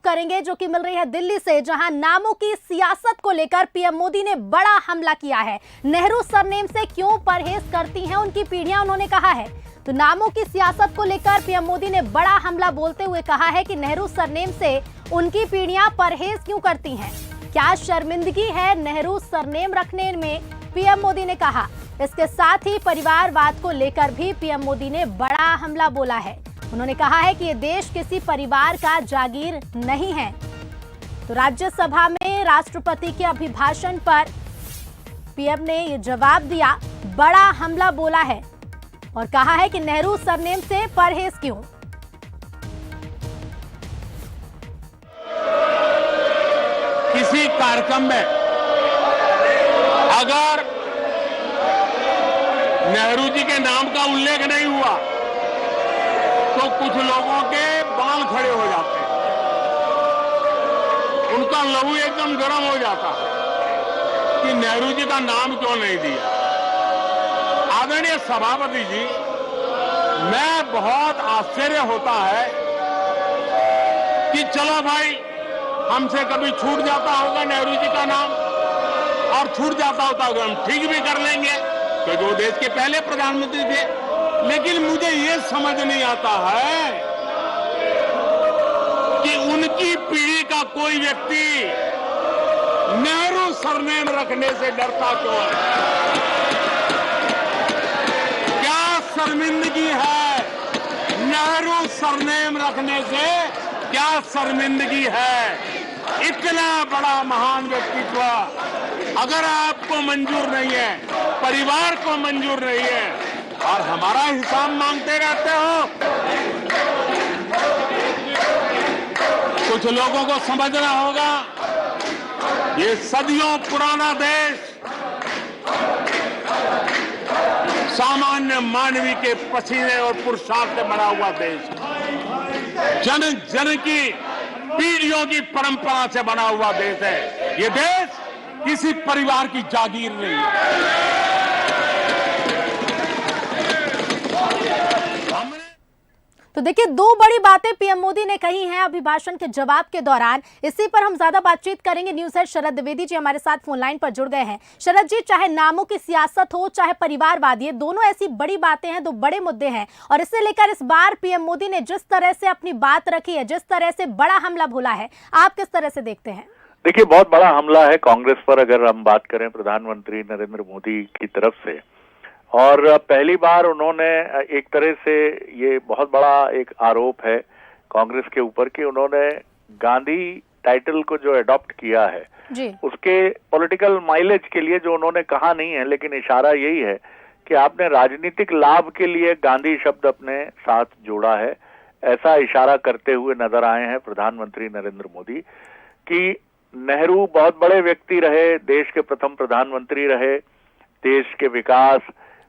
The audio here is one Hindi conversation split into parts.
करेंगे जो कि मिल रही है दिल्ली से, जहां नामों की सियासत को लेकर पीएम मोदी ने बड़ा हमला किया है। नेहरू सरनेम से क्यों परहेज करती हैं उनकी पीढ़ियां, उन्होंने कहा है। तो नामों की सियासत को लेकर पीएम मोदी ने बड़ा हमला बोलते हुए कहा है कि नेहरू सरनेम से उनकी पीढ़ियां परहेज क्यों करती हैं। क्या शर्मिंदगी है नेहरू सरनेम रखने में, पीएम मोदी ने कहा। इसके साथ ही परिवारवाद को लेकर भी पीएम मोदी ने बड़ा हमला बोला है। उन्होंने कहा है कि ये देश किसी परिवार का जागीर नहीं है। तो राज्यसभा में राष्ट्रपति के अभिभाषण पर पीएम ने ये जवाब दिया, बड़ा हमला बोला है और कहा है कि नेहरू सरनेम से परहेज क्यों। किसी कार्यक्रम में अगर नेहरू जी के नाम का उल्लेख नहीं हुआ तो कुछ लोगों के बाल खड़े हो जाते हैं, उनका लहू एकदम गर्म हो जाता है कि नेहरू जी का नाम क्यों नहीं दिया। आदरणीय सभापति जी, मैं बहुत आश्चर्य होता है कि चलो भाई, हमसे कभी छूट जाता होगा नेहरू जी का नाम, और छूट जाता होता होगा हम ठीक भी कर लेंगे क्योंकि वो देश के पहले प्रधानमंत्री थे। लेकिन मुझे ये समझ नहीं आता है कि उनकी पीढ़ी का कोई व्यक्ति नेहरू सरनेम रखने से डरता क्यों है। क्या शर्मिंदगी है नेहरू सरनेम रखने से, क्या शर्मिंदगी है। इतना बड़ा महान व्यक्तित्व अगर आपको मंजूर नहीं है, परिवार को मंजूर नहीं है और हमारा हिसाब मांगते रहते हो। कुछ लोगों को समझना होगा, ये सदियों पुराना देश सामान्य मानवी के पसीने और पुरुषार्थ से बना हुआ देश, जन जन की पीढ़ियों की परंपरा से बना हुआ देश है। ये देश किसी परिवार की जागीर नहीं है। तो देखिए, दो बड़ी बातें पीएम मोदी ने कही हैं अभिभाषण के जवाब के दौरान। इसी पर हम ज्यादा बातचीत करेंगे। न्यूज हेड शरद द्विवेदी जी हमारे साथ फोन लाइन पर जुड़ गए हैं। शरद जी, चाहे नामों की सियासत हो चाहे परिवारवाद, ये दोनों ऐसी बड़ी बातें हैं, दो बड़े मुद्दे हैं, और इससे लेकर इस बार पीएम मोदी ने जिस तरह से अपनी बात रखी है, जिस तरह से बड़ा हमला बोला है, आप किस तरह से देखते हैं? देखिए, बहुत बड़ा हमला है कांग्रेस पर, अगर हम बात करें प्रधानमंत्री नरेंद्र मोदी की तरफ से। और पहली बार उन्होंने एक तरह से, ये बहुत बड़ा एक आरोप है कांग्रेस के ऊपर कि उन्होंने गांधी टाइटल को जो अडॉप्ट किया है जी, उसके पॉलिटिकल माइलेज के लिए, जो उन्होंने कहा नहीं है लेकिन इशारा यही है कि आपने राजनीतिक लाभ के लिए गांधी शब्द अपने साथ जोड़ा है। ऐसा इशारा करते हुए नजर आए हैं प्रधानमंत्री नरेंद्र मोदी कि नेहरू बहुत बड़े व्यक्ति रहे, देश के प्रथम प्रधानमंत्री रहे, देश के विकास,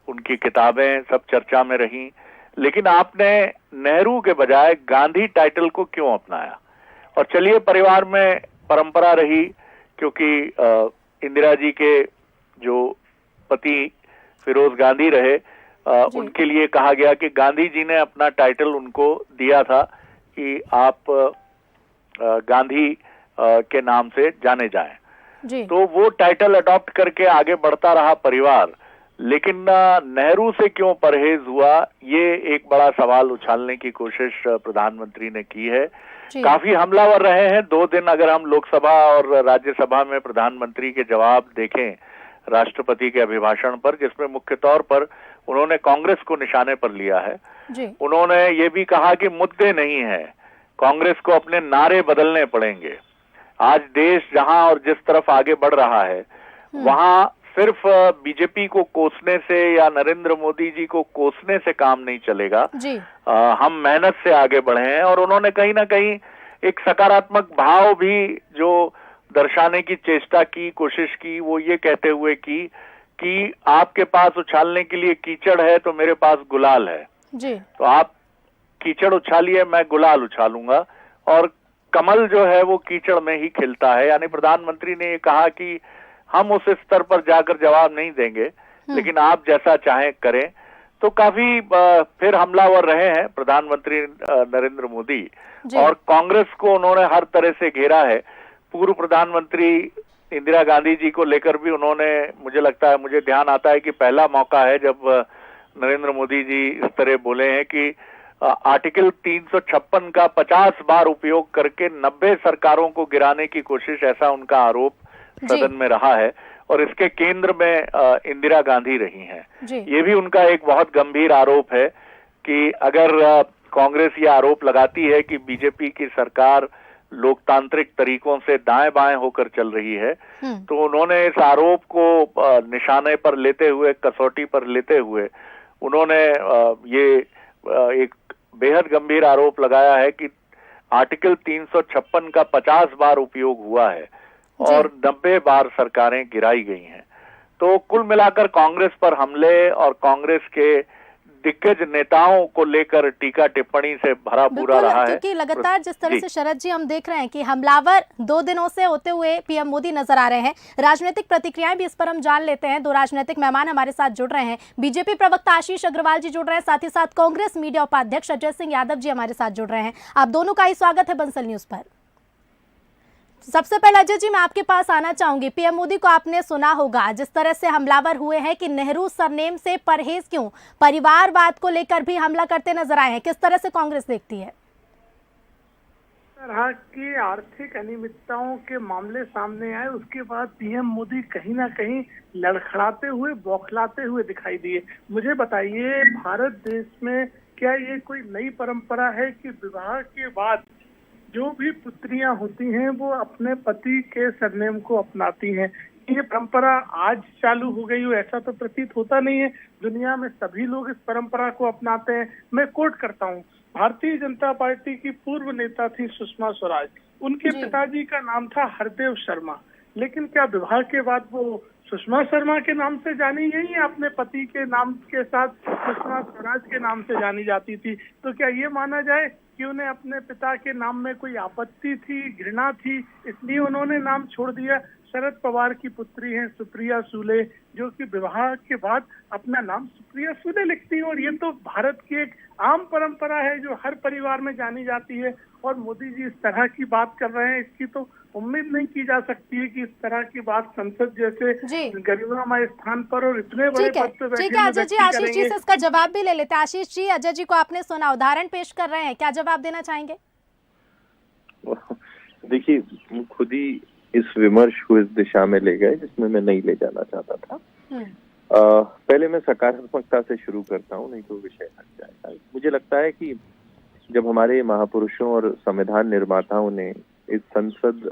उनकी किताबें सब चर्चा में रहीं, लेकिन आपने नेहरू के बजाय गांधी टाइटल को क्यों अपनाया। और चलिए, परिवार में परंपरा रही, क्योंकि इंदिरा जी के जो पति फिरोज गांधी रहे, उनके लिए कहा गया कि गांधी जी ने अपना टाइटल उनको दिया था कि आप गांधी के नाम से जाने जाएं। तो वो टाइटल अडॉप्ट करके आगे बढ़ता रहा परिवार, लेकिन नेहरू से क्यों परहेज हुआ, ये एक बड़ा सवाल उछालने की कोशिश प्रधानमंत्री ने की है। काफी हमलावर रहे हैं 2 दिन। अगर हम लोकसभा और राज्यसभा में प्रधानमंत्री के जवाब देखें राष्ट्रपति के अभिभाषण पर, जिसमें मुख्य तौर पर उन्होंने कांग्रेस को निशाने पर लिया है। उन्होंने ये भी कहा कि मुद्दे नहीं है, कांग्रेस को अपने नारे बदलने पड़ेंगे। आज देश जहां और जिस तरफ आगे बढ़ रहा है, वहां सिर्फ बीजेपी को कोसने से या नरेंद्र मोदी जी को कोसने से काम नहीं चलेगा। हम मेहनत से आगे बढ़े हैं। और उन्होंने कहीं ना कहीं एक सकारात्मक भाव भी जो दर्शाने की चेष्टा की, कोशिश की, वो ये कहते हुए की कि आपके पास उछालने के लिए कीचड़ है तो मेरे पास गुलाल है जी। तो आप कीचड़ उछालिए, मैं गुलाल उछालूंगा, और कमल जो है वो कीचड़ में ही खिलता है। यानी प्रधानमंत्री ने ये कहा कि हम उस स्तर पर जाकर जवाब नहीं देंगे, लेकिन आप जैसा चाहें करें। तो काफी फिर हमलावर रहे हैं प्रधानमंत्री नरेंद्र मोदी, और कांग्रेस को उन्होंने हर तरह से घेरा है। पूर्व प्रधानमंत्री इंदिरा गांधी जी को लेकर भी उन्होंने, मुझे लगता है, मुझे ध्यान आता है कि पहला मौका है जब नरेंद्र मोदी जी इस तरह बोले हैं कि आर्टिकल 356 का 50 बार उपयोग करके 90 सरकारों को गिराने की कोशिश, ऐसा उनका आरोप सदन में रहा है, और इसके केंद्र में इंदिरा गांधी रही हैं। ये भी उनका एक बहुत गंभीर आरोप है कि अगर कांग्रेस ये आरोप लगाती है कि बीजेपी की सरकार लोकतांत्रिक तरीकों से दाएं बाएं होकर चल रही है, तो उन्होंने इस आरोप को निशाने पर लेते हुए, कसौटी पर लेते हुए, उन्होंने ये एक बेहद गंभीर आरोप लगाया है कि आर्टिकल 356 का 50 बार उपयोग हुआ है और 90 बार सरकारें गिराई गई हैं। तो कुल मिलाकर कांग्रेस पर हमले और कांग्रेस के दिग्गज नेताओं को लेकर टीका टिप्पणी से भरा पूरा रहा है। क्योंकि लगातार जिस तरह से शरद जी हम देख रहे हैं कि हमलावर 2 दिनों से होते हुए पीएम मोदी नजर आ रहे हैं। राजनीतिक प्रतिक्रियाएं भी इस पर हम जान लेते हैं। 2 राजनीतिक मेहमान हमारे साथ जुड़ रहे हैं। बीजेपी प्रवक्ता आशीष अग्रवाल जी जुड़ रहे हैं, साथ ही साथ कांग्रेस मीडिया उपाध्यक्ष अजय सिंह यादव जी हमारे साथ जुड़ रहे हैं। आप दोनों का ही स्वागत है बंसल न्यूज पर। सबसे पहले अजय जी, मैं आपके पास आना चाहूंगी। पीएम मोदी को आपने सुना होगा, जिस तरह से हमलावर हुए हैं कि नेहरू सरनेम से परहेज क्यों, परिवारवाद को लेकर भी हमला करते नजर आए हैं। किस तरह से कांग्रेस देखती है? तरह की आर्थिक अनियमितताओं के मामले सामने आए, उसके बाद पीएम मोदी कहीं ना कहीं लड़खड़ाते हुए, बौखलाते हुए दिखाई दिए। मुझे बताइए, भारत देश में क्या ये कोई नई परंपरा है कि विवाह के बाद जो भी पुत्रियां होती हैं वो अपने पति के सरनेम को अपनाती हैं? ये परंपरा आज चालू हो गई हो ऐसा तो प्रतीत होता नहीं है। दुनिया में सभी लोग इस परंपरा को अपनाते हैं। मैं कोट करता हूँ, भारतीय जनता पार्टी की पूर्व नेता थी सुषमा स्वराज, उनके पिताजी का नाम था हरदेव शर्मा, लेकिन क्या विवाह के बाद वो सुषमा शर्मा के नाम से जानी गई या अपने पति के नाम के साथ सुषमा स्वराज के नाम से जानी जाती थी? तो क्या ये माना जाए कि उन्हें अपने पिता के नाम में कोई आपत्ति थी, घृणा थी, इसलिए उन्होंने नाम छोड़ दिया? शरद पवार की पुत्री हैं सुप्रिया सूले, जो कि विवाह के बाद अपना नाम सुप्रिया सूले लिखती है, और ये तो भारत की एक आम परंपरा है जो हर परिवार में जानी जाती है। और मोदी जी इस तरह की बात कर रहे हैं, इसकी तो उम्मीद नहीं की जा सकती है कि इस तरह की बात संसद जैसे गरिमामय स्थान पर और इतने बड़े पद पे बैठे ठीक है अजय जी, आशीष जी से इसका जवाब भी ले लेते हैं। आशीष जी, अजय जी को आपने सुना, उदाहरण पेश कर रहे हैं, क्या जवाब देना चाहेंगे? देखिए, खुद ही इस विमर्श को इस दिशा में ले गए जिसमें मैं नहीं ले जाना चाहता था। पहले मैं सकारात्मकता से शुरू करता हूँ, नहीं तो विषय हट जाएगा। मुझे लगता है कि जब हमारे महापुरुषों और संविधान निर्माताओं ने इस संसद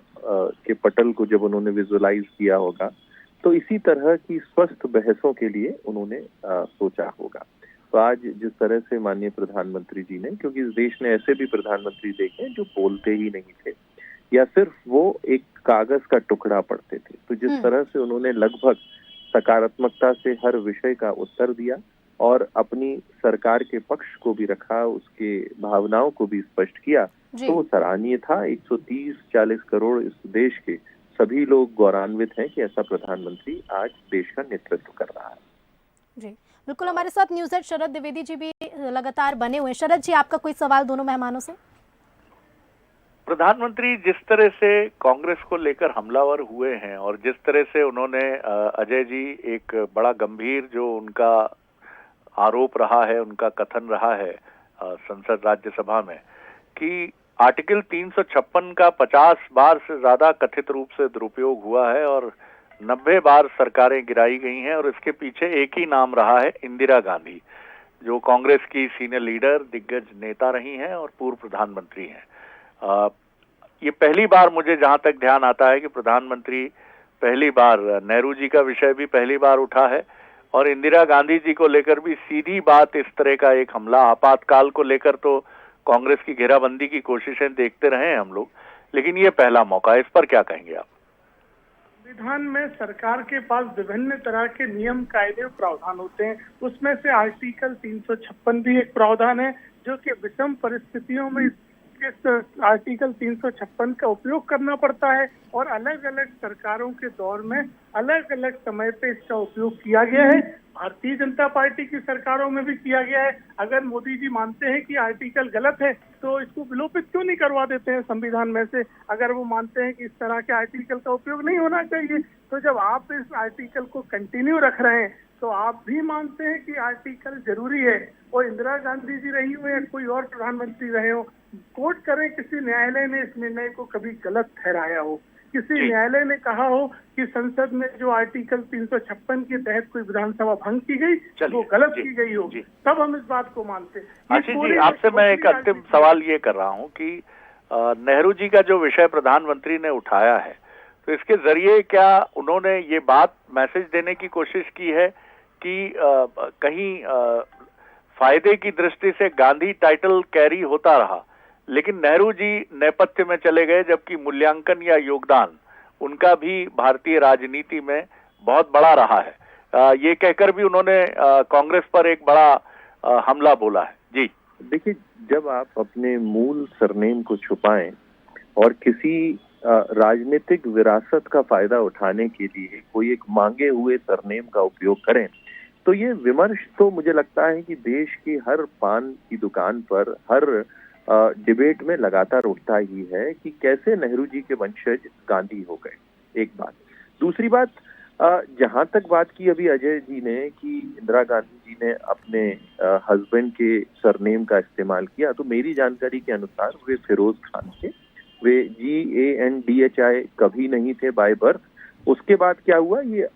के पटल को जब उन्होंने विजुअलाइज किया होगा, तो इसी तरह की स्वस्थ बहसों के लिए उन्होंने सोचा होगा। तो आज जिस तरह से माननीय प्रधानमंत्री जी ने, क्योंकि इस देश ने ऐसे भी प्रधानमंत्री देखे जो बोलते ही नहीं थे या सिर्फ वो एक कागज का टुकड़ा पढ़ते थे, तो जिस तरह से उन्होंने लगभग सकारात्मकता से हर विषय का उत्तर दिया और अपनी सरकार के पक्ष को भी रखा, उसके भावनाओं को भी स्पष्ट किया, तो वो सराहनीय था। 130-40 करोड़ इस देश के सभी लोग गौरवान्वित हैं कि ऐसा प्रधानमंत्री आज देश का नेतृत्व कर रहा है। जी बिल्कुल, हमारे साथ न्यूज़ हेड शरद द्विवेदी जी भी लगातार बने हुए हैं। शरद जी, आपका कोई सवाल दोनों मेहमानों से? प्रधानमंत्री जिस तरह से कांग्रेस को लेकर हमलावर हुए हैं और जिस तरह से उन्होंने, अजय जी, एक बड़ा गंभीर जो उनका आरोप रहा है, उनका कथन रहा है संसद राज्यसभा में कि आर्टिकल 356 का 50 बार से ज्यादा कथित रूप से दुरुपयोग हुआ है और 90 बार सरकारें गिराई गई हैं, और इसके पीछे एक ही नाम रहा है, इंदिरा गांधी, जो कांग्रेस की सीनियर लीडर, दिग्गज नेता रही हैं और पूर्व प्रधानमंत्री हैं। ये पहली बार, मुझे जहां तक ध्यान आता है, कि प्रधानमंत्री पहली बार, नेहरू जी का विषय भी पहली बार उठा है और इंदिरा गांधी जी को लेकर भी सीधी बात, इस तरह का एक हमला। आपातकाल को लेकर तो कांग्रेस की घेराबंदी की कोशिशें देखते रहे हैं हम लोग, लेकिन ये पहला मौका है। इस पर क्या कहेंगे आप? संविधान में सरकार के पास विभिन्न तरह के नियम, कायदे और प्रावधान होते हैं, उसमें से आर्टिकल 356 भी एक प्रावधान है जो कि विषम परिस्थितियों में के आर्टिकल 356 का उपयोग करना पड़ता है और अलग अलग सरकारों के दौर में अलग अलग समय पे इसका उपयोग किया गया है। भारतीय जनता पार्टी की सरकारों में भी किया गया है। अगर मोदी जी मानते हैं कि आर्टिकल गलत है तो इसको विलोपित क्यों नहीं करवा देते हैं संविधान में से। अगर वो मानते हैं कि इस तरह के आर्टिकल का उपयोग नहीं होना चाहिए, तो जब आप इस आर्टिकल को कंटिन्यू रख रहे हैं तो आप भी मानते हैं कि आर्टिकल जरूरी है। और इंदिरा गांधी जी रही हो या कोई और प्रधानमंत्री रहे हो, कोर्ट करें किसी न्यायालय ने इस निर्णय को कभी गलत ठहराया हो, किसी न्यायालय ने कहा हो कि संसद में जो आर्टिकल 356 के तहत कोई विधानसभा भंग की गई वो गलत की गई हो, तब हम इस बात को मानते हैं। आशीष जी, आपसे मैं एक अंतिम सवाल ये कर रहा हूँ कि नेहरू जी का जो विषय प्रधानमंत्री ने उठाया है, तो इसके जरिए क्या उन्होंने ये बात मैसेज देने की कोशिश की है कि कहीं फायदे की दृष्टि से गांधी टाइटल कैरी होता रहा, लेकिन नेहरू जी नेपथ्य में चले गए, जबकि मूल्यांकन या योगदान उनका भी भारतीय राजनीति में बहुत बड़ा रहा है। ये कहकर भी उन्होंने कांग्रेस पर एक बड़ा हमला बोला है। जी देखिए, जब आप अपने मूल सरनेम को छुपाएं और किसी राजनीतिक विरासत का फायदा उठाने के लिए कोई एक मांगे हुए सरनेम का उपयोग करें, तो ये विमर्श तो मुझे लगता है कि देश की हर पान की दुकान पर, हर डिबेट में लगातार उठता ही है कि कैसे नेहरू जी के वंशज गांधी हो गए। एक बात। दूसरी बात, जहां तक बात की अभी अजय जी ने कि इंदिरा गांधी जी ने अपने हस्बैंड के सरनेम का इस्तेमाल किया, तो मेरी जानकारी के अनुसार वे फिरोज खान थे। वे GANDHI कभी नहीं थे बाय बर्थ। उसके बाद क्या हुआ, ये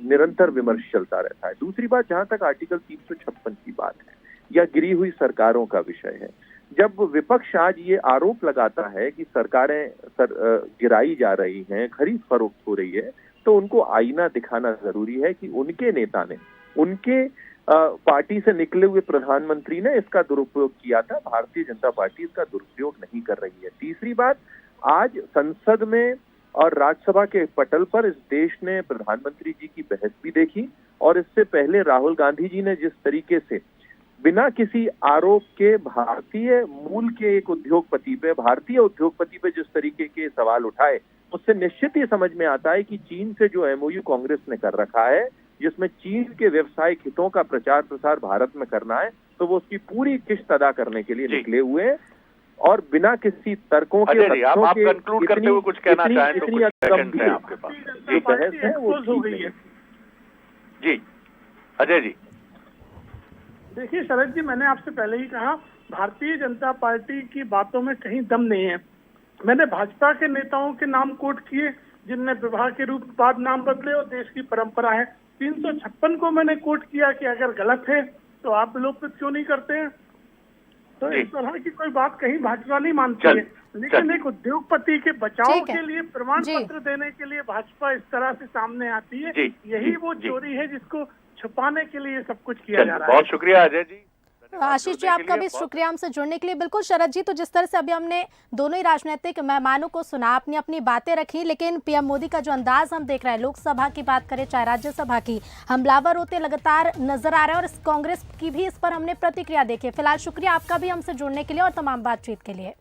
निरंतर विमर्श चलता रहता है। दूसरी बात, जहां तक आर्टिकल 356 की बात है या गिरी हुई सरकारों का विषय है, जब विपक्ष आज ये आरोप लगाता है कि सरकारें गिराई जा रही हैं, खरीद फरोख्त हो रही है, तो उनको आईना दिखाना जरूरी है कि उनके नेता ने, उनके पार्टी से निकले हुए प्रधानमंत्री ने इसका दुरुपयोग किया था। भारतीय जनता पार्टी इसका दुरुपयोग नहीं कर रही है। तीसरी बात, आज संसद में और राज्यसभा के पटल पर इस देश ने प्रधानमंत्री जी की बहस भी देखी, और इससे पहले राहुल गांधी जी ने जिस तरीके से बिना किसी आरोप के भारतीय मूल के एक उद्योगपति पे, भारतीय उद्योगपति पे जिस तरीके के सवाल उठाए, उससे निश्चित ही समझ में आता है कि चीन से जो MOU कांग्रेस ने कर रखा है, जिसमें चीन के व्यवसायिक हितों का प्रचार प्रसार भारत में करना है, तो वो उसकी पूरी किश्त अदा करने के लिए निकले हुए हैं। और बिना किसी तर्कों के, आप कंक्लूड करते हुए कुछ कहना चाहें तो कुछ सेकंड है आपके पास। ये बहस है वो हो गई है। जी अजय जी। देखिए शरद जी, मैंने आपसे पहले ही कहा, भारतीय जनता पार्टी की बातों में कहीं दम नहीं है। मैंने भाजपा के नेताओं के नाम कोट किए जिनने विवाह के रूप बाद नाम बदले और देश की परंपरा है। 356 को मैंने कोट किया कि अगर गलत है तो आप विलोपित क्यों नहीं करते हैं। तो इस तरह की कोई बात कहीं भाजपा नहीं मानती है, लेकिन एक उद्योगपति के बचाव के लिए प्रमाण पत्र देने के लिए भाजपा इस तरह से सामने आती है। यही वो चोरी है जिसको छुपाने के लिए सब कुछ किया जा रहा है। बहुत शुक्रिया अजय जी। आशीष जी, आपका भी शुक्रिया हमसे जुड़ने के लिए। बिल्कुल शरद जी, तो जिस तरह से अभी हमने दोनों ही राजनीतिक मेहमानों को सुना, आपने अपनी बातें रखी, लेकिन पीएम मोदी का जो अंदाज हम देख रहे हैं, लोकसभा की बात करें चाहे राज्यसभा की, हमलावर होते लगातार नजर आ रहे हैं, और कांग्रेस की भी इस पर हमने प्रतिक्रिया देखी। फिलहाल शुक्रिया आपका भी हमसे जुड़ने के लिए और तमाम बातचीत के लिए।